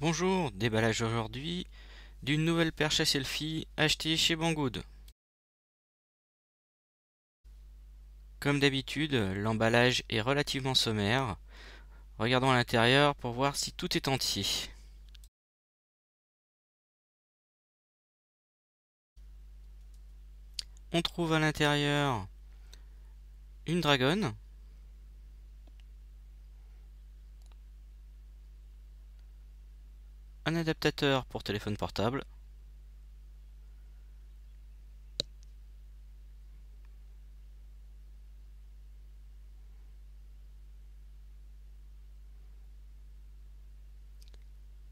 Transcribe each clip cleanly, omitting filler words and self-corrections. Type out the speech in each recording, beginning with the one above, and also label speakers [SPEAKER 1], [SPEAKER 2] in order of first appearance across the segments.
[SPEAKER 1] Bonjour, déballage aujourd'hui d'une nouvelle perche à selfie achetée chez Banggood. Comme d'habitude, l'emballage est relativement sommaire. Regardons à l'intérieur pour voir si tout est entier. On trouve à l'intérieur une dragonne, un adaptateur pour téléphone portable,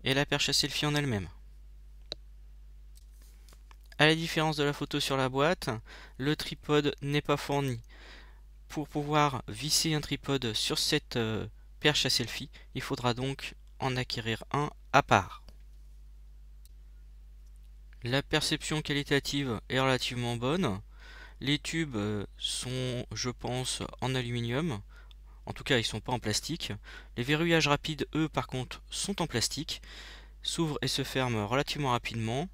[SPEAKER 1] et la perche à selfie en elle-même. À la différence de la photo sur la boîte, le tripode n'est pas fourni. Pour pouvoir visser un tripode sur cette perche à selfie, il faudra donc en acquérir un à part. La perception qualitative est relativement bonne. Les tubes sont, je pense, en aluminium. En tout cas, ils ne sont pas en plastique. Les verrouillages rapides, eux, par contre, sont en plastique. S'ouvrent et se ferment relativement rapidement.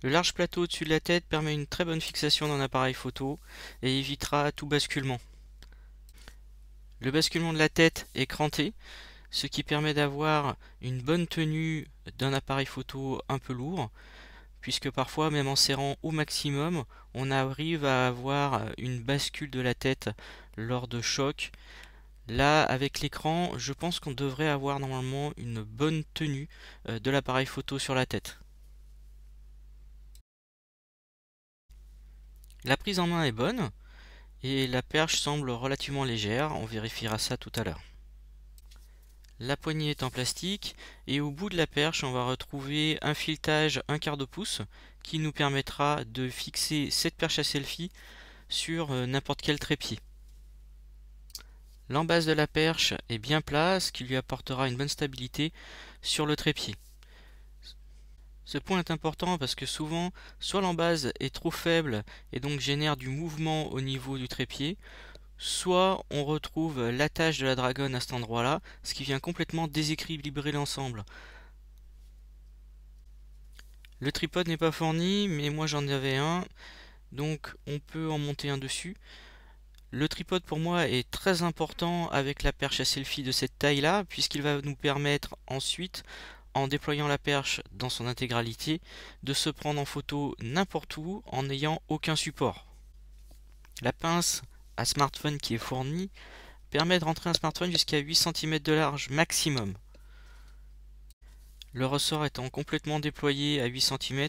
[SPEAKER 1] Le large plateau au-dessus de la tête permet une très bonne fixation d'un appareil photo et évitera tout basculement. Le basculement de la tête est cranté, ce qui permet d'avoir une bonne tenue d'un appareil photo un peu lourd, puisque parfois, même en serrant au maximum, on arrive à avoir une bascule de la tête lors de chocs. Là, avec l'écran, je pense qu'on devrait avoir normalement une bonne tenue de l'appareil photo sur la tête. La prise en main est bonne et la perche semble relativement légère, on vérifiera ça tout à l'heure. La poignée est en plastique et au bout de la perche on va retrouver un filetage 1/4 de pouce qui nous permettra de fixer cette perche à selfie sur n'importe quel trépied. L'embase de la perche est bien plat, ce qui lui apportera une bonne stabilité sur le trépied. Ce point est important parce que souvent, soit l'embase est trop faible et donc génère du mouvement au niveau du trépied, soit on retrouve l'attache de la dragonne à cet endroit-là, ce qui vient complètement déséquilibrer l'ensemble. Le tripode n'est pas fourni, mais moi j'en avais un, donc on peut en monter un dessus. Le tripode pour moi est très important avec la perche à selfie de cette taille-là, puisqu'il va nous permettre ensuite, en déployant la perche dans son intégralité, de se prendre en photo n'importe où en n'ayant aucun support. La pince à smartphone qui est fournie permet de rentrer un smartphone jusqu'à 8 cm de large maximum. Le ressort étant complètement déployé à 8 cm,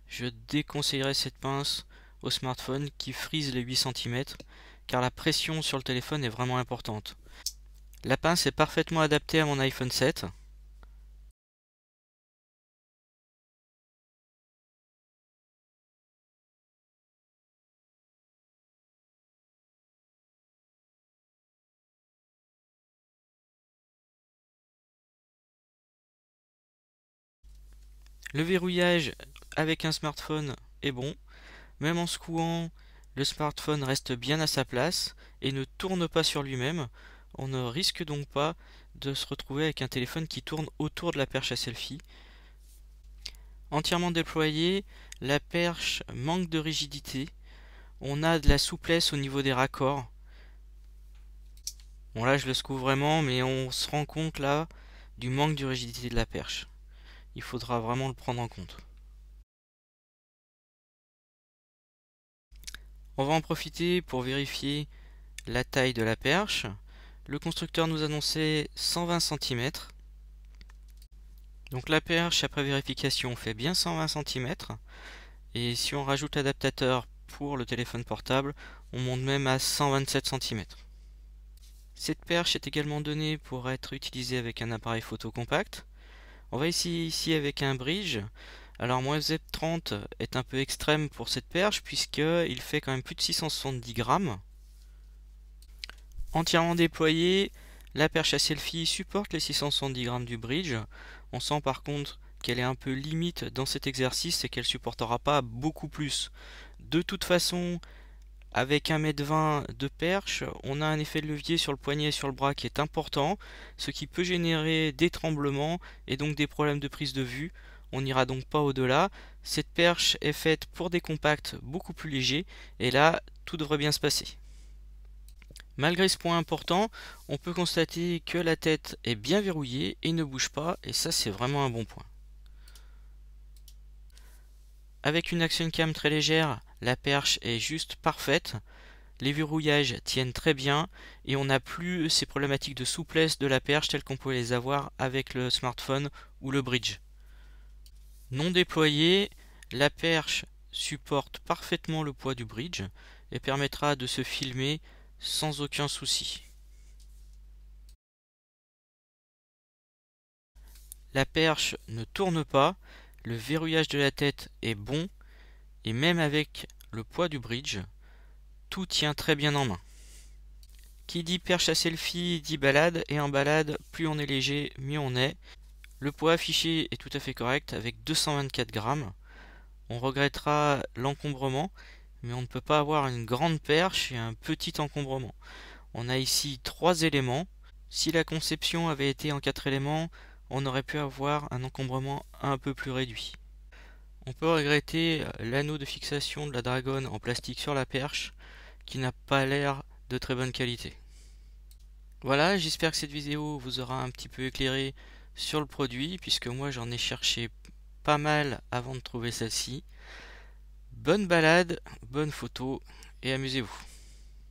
[SPEAKER 1] je déconseillerais cette pince au smartphone qui frise les 8 cm, car la pression sur le téléphone est vraiment importante. La pince est parfaitement adaptée à mon iPhone 7. Le verrouillage avec un smartphone est bon. Même en secouant, le smartphone reste bien à sa place et ne tourne pas sur lui-même. On ne risque donc pas de se retrouver avec un téléphone qui tourne autour de la perche à selfie. Entièrement déployée, la perche manque de rigidité. On a de la souplesse au niveau des raccords. Bon là je le secoue vraiment, mais on se rend compte là du manque de rigidité de la perche. Il faudra vraiment le prendre en compte. On va en profiter pour vérifier la taille de la perche. Le constructeur nous annonçait 120 cm. Donc la perche après vérification fait bien 120 cm. Et si on rajoute l'adaptateur pour le téléphone portable, on monte même à 127 cm. Cette perche est également donnée pour être utilisée avec un appareil photo compact. On va ici avec un bridge. Alors mon FZ30 est un peu extrême pour cette perche puisqu'il fait quand même plus de 670 grammes. Entièrement déployée, la perche à selfie supporte les 670 grammes du bridge. On sent par contre qu'elle est un peu limite dans cet exercice et qu'elle supportera pas beaucoup plus. De toute façon, Avec 1,20 m de perche, on a un effet de levier sur le poignet et sur le bras qui est important, ce qui peut générer des tremblements et donc des problèmes de prise de vue. On n'ira donc pas au-delà. Cette perche est faite pour des compacts beaucoup plus légers et là, tout devrait bien se passer. Malgré ce point important, on peut constater que la tête est bien verrouillée et ne bouge pas, et ça c'est vraiment un bon point. Avec une action cam très légère, la perche est juste parfaite. Les verrouillages tiennent très bien et on n'a plus ces problématiques de souplesse de la perche telles qu'on pouvait les avoir avec le smartphone ou le bridge. Non déployée, la perche supporte parfaitement le poids du bridge et permettra de se filmer sans aucun souci. La perche ne tourne pas, le verrouillage de la tête est bon et même avec le poids du bridge, tout tient très bien en main. Qui dit perche à selfie dit balade, et en balade, plus on est léger, mieux on est. Le poids affiché est tout à fait correct avec 224 grammes. On regrettera l'encombrement, mais on ne peut pas avoir une grande perche et un petit encombrement. On a ici 3 éléments. Si la conception avait été en 4 éléments, on aurait pu avoir un encombrement un peu plus réduit. On peut regretter l'anneau de fixation de la Dragon en plastique sur la perche, qui n'a pas l'air de très bonne qualité. Voilà, j'espère que cette vidéo vous aura un petit peu éclairé sur le produit, puisque moi j'en ai cherché pas mal avant de trouver celle-ci. Bonne balade, bonne photo et amusez-vous.